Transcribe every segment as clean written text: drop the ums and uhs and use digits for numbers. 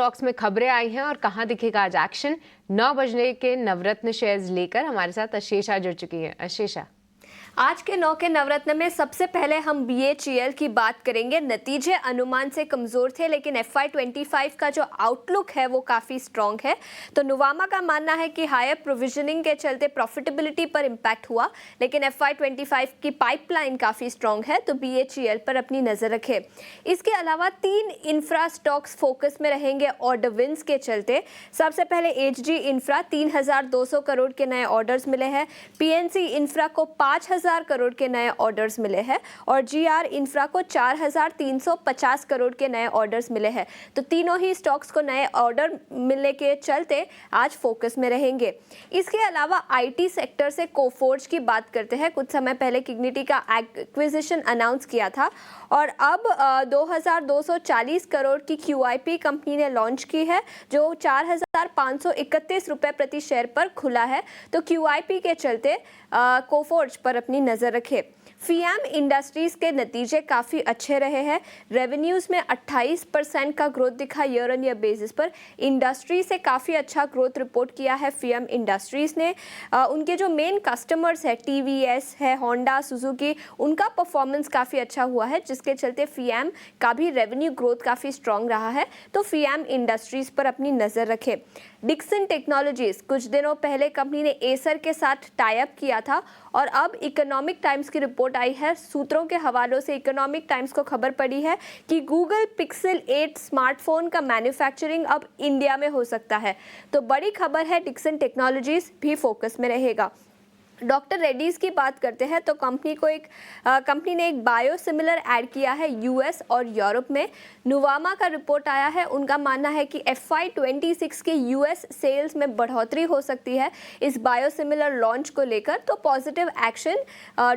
Stocks में खबरें आई हैं और कहां दिखेगा आज एक्शन। 9 बजने के नवरत्न शेयर्स लेकर हमारे साथ अशेषा जुड़ चुकी है। अशेषा, आज के 9 के नवरत्न में सबसे पहले हम BHEL की बात करेंगे। नतीजे अनुमान से कमजोर थे, लेकिन FY25 का जो आउटलुक है वो काफी स्ट्रॉन्ग है। तो नुवामा का मानना है कि हायर प्रोविजनिंग के चलते प्रॉफिटेबिलिटी पर इम्पैक्ट हुआ, लेकिन FY25 की पाइपलाइन काफी स्ट्रॉन्ग है, तो BHEL पर अपनी नजर रखें। इसके अलावा 3 इंफ्रा स्टॉक्स फोकस में रहेंगे ऑर्डर विंस के चलते। सबसे पहले HG इंफ्रा 3200 करोड़ के नए ऑर्डर्स मिले हैं। PNC इंफ्रा को 5000 करोड़ के नए ऑर्डर्स मिले हैं और GR इंफ्रा को 4350 करोड़ के नए ऑर्डर्स मिले हैं। तो तीनों ही स्टॉक्स को नए ऑर्डर मिलने के चलते आज फोकस में रहेंगे। इसके अलावा IT सेक्टर से कोफोर्ज की बात करते हैं। कुछ समय पहले किग्निटी का एक्विजिशन अनाउंस किया था और अब 2240 करोड़ की QIP कंपनी ने लॉन्च की है, जो 4531 रुपए प्रति शेयर पर खुला है। तो QIP के चलते कोफोर्ज पर अपनी नजर रखें। FIAM इंडस्ट्रीज के नतीजे काफ़ी अच्छे रहे हैं। रेवेन्यूज़ में 28% का ग्रोथ दिखा ईयर ऑन ईयर बेसिस पर। इंडस्ट्री से काफ़ी अच्छा ग्रोथ रिपोर्ट किया है FIAM इंडस्ट्रीज ने। उनके जो मेन कस्टमर्स है TVS है, होंडा, सुजुकी, उनका परफॉर्मेंस काफ़ी अच्छा हुआ है, जिसके चलते FIAM का भी रेवेन्यू ग्रोथ काफ़ी स्ट्रॉन्ग रहा है। तो FIAM इंडस्ट्रीज पर अपनी नज़र रखें। डिक्सन टेक्नोलॉजीज, कुछ दिनों पहले कंपनी ने एसर के साथ टाई अप किया था और अब इकोनॉमिक टाइम्स की रिपोर्ट आई है। सूत्रों के हवालों से इकोनॉमिक टाइम्स को खबर पड़ी है कि गूगल पिक्सल 8 स्मार्टफोन का मैन्युफैक्चरिंग अब इंडिया में हो सकता है। तो बड़ी खबर है, डिक्सन टेक्नोलॉजीज भी फोकस में रहेगा। डॉक्टर रेड्डीज की बात करते हैं तो कंपनी ने एक बायोसिमिलर ऐड किया है US और यूरोप में। नुवामा का रिपोर्ट आया है, उनका मानना है कि FY26 के US सेल्स में बढ़ोतरी हो सकती है इस बायोसिमिलर लॉन्च को लेकर। तो पॉजिटिव एक्शन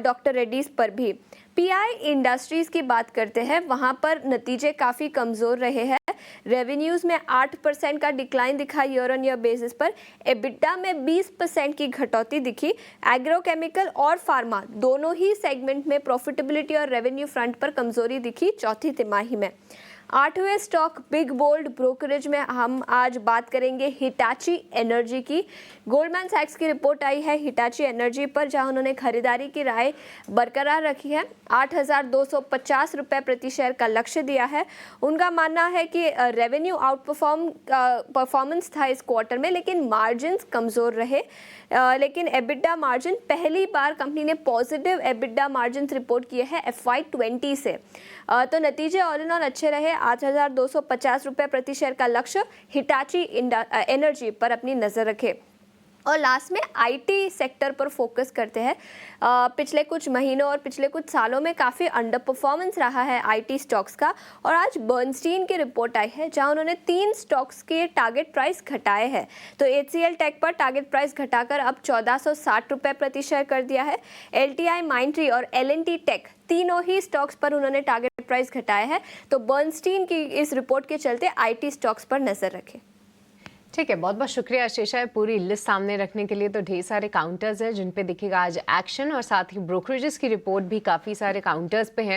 डॉक्टर रेड्डीज पर भी। PI इंडस्ट्रीज की बात करते हैं, वहाँ पर नतीजे काफ़ी कमज़ोर रहे हैं। रेवेन्यूज़ में 8% का डिक्लाइन दिखा ईयर ऑन ईयर बेसिस पर। EBITDA में 20% की घटौती दिखी। एग्रोकेमिकल और फार्मा दोनों ही सेगमेंट में प्रॉफिटेबिलिटी और रेवेन्यू फ्रंट पर कमजोरी दिखी चौथी तिमाही में। 8वें स्टॉक बिग बोल्ड ब्रोकरेज में हम आज बात करेंगे हिटाची एनर्जी की। गोल्डमैन सैक्स की रिपोर्ट आई है हिटाची एनर्जी पर, जहां उन्होंने खरीदारी की राय बरकरार रखी है। 8250 रुपये प्रति शेयर का लक्ष्य दिया है। उनका मानना है कि रेवेन्यू परफॉर्मेंस था इस क्वार्टर में, लेकिन मार्जिन्स कमज़ोर रहे। लेकिन EBITDA मार्जिन, पहली बार कंपनी ने पॉजिटिव EBITDA मार्जिन रिपोर्ट किए हैं FY20 से। तो नतीजे ऑल इन ऑल अच्छे रहे। 8250 रुपये प्रति शेयर का लक्ष्य। हिटाची एनर्जी पर अपनी नज़र रखें। और लास्ट में IT सेक्टर पर फोकस करते हैं। पिछले कुछ महीनों और पिछले कुछ सालों में काफ़ी अंडर परफॉर्मेंस रहा है IT स्टॉक्स का, और आज बर्नस्टीन की रिपोर्ट आई है जहां उन्होंने 3 स्टॉक्स के टारगेट प्राइस घटाए हैं। तो HCL टेक पर टारगेट प्राइस घटाकर अब 1460 रुपये प्रति शेयर कर दिया है। LTI, माइंडट्री और L&T टेक, तीनों ही स्टॉक्स पर उन्होंने टारगेट प्राइस घटाया है। तो बर्नस्टीन की इस रिपोर्ट के चलते IT स्टॉक्स पर नजर रखें। ठीक है, बहुत बहुत शुक्रिया अशेषा, पूरी लिस्ट सामने रखने के लिए। तो ढेर सारे काउंटर्स हैं जिन पे दिखेगा आज एक्शन, और साथ ही ब्रोकरेजेस की रिपोर्ट भी काफ़ी सारे काउंटर्स पे हैं।